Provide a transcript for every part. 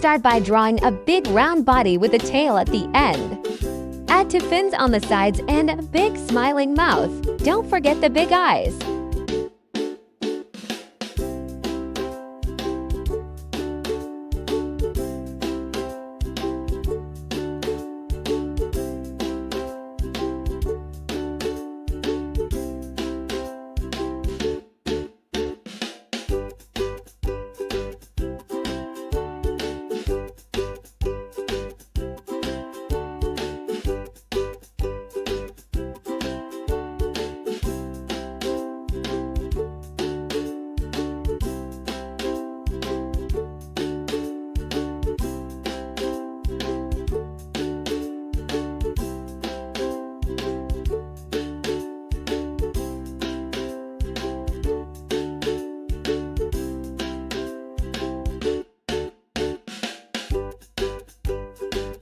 start by drawing a big round body with a tail at the end. Add 2 fins on the sides and a big smiling mouth. Don't forget the big eyes.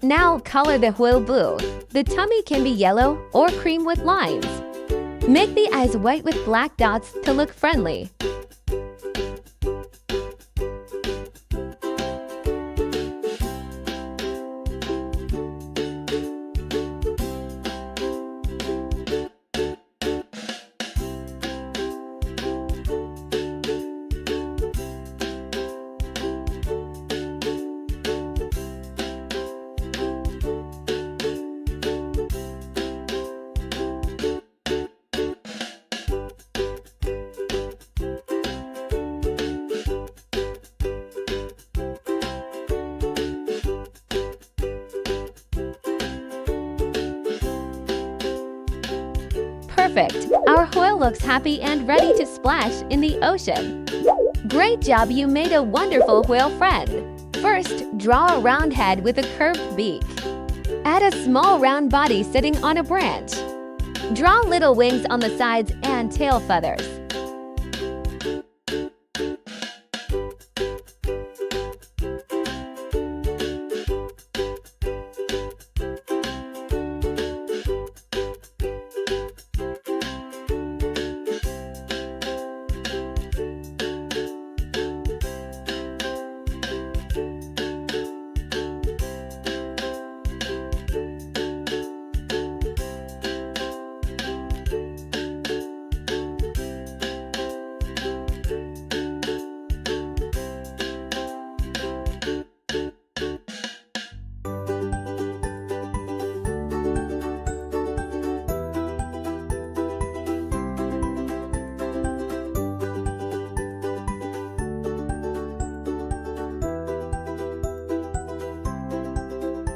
Now color the whale blue. The tummy can be yellow or cream with lines. Make the eyes white with black dots to look friendly. Perfect! Our whale looks happy and ready to splash in the ocean. Great job, you made a wonderful whale friend. First, draw a round head with a curved beak. Add a small round body sitting on a branch. Draw little wings on the sides and tail feathers.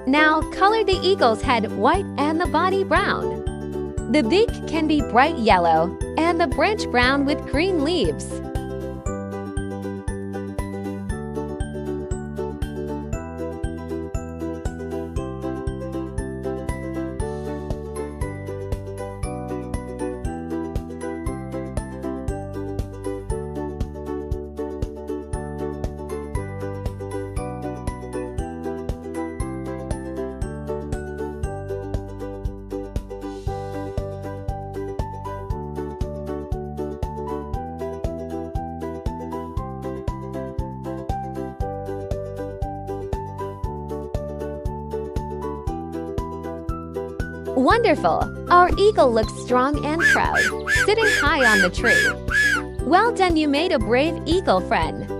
Now color the eagle's head white and the body brown. The beak can be bright yellow and the branch brown with green leaves. Wonderful! Our eagle looks strong and proud, sitting high on the tree. Well done, you made a brave eagle friend.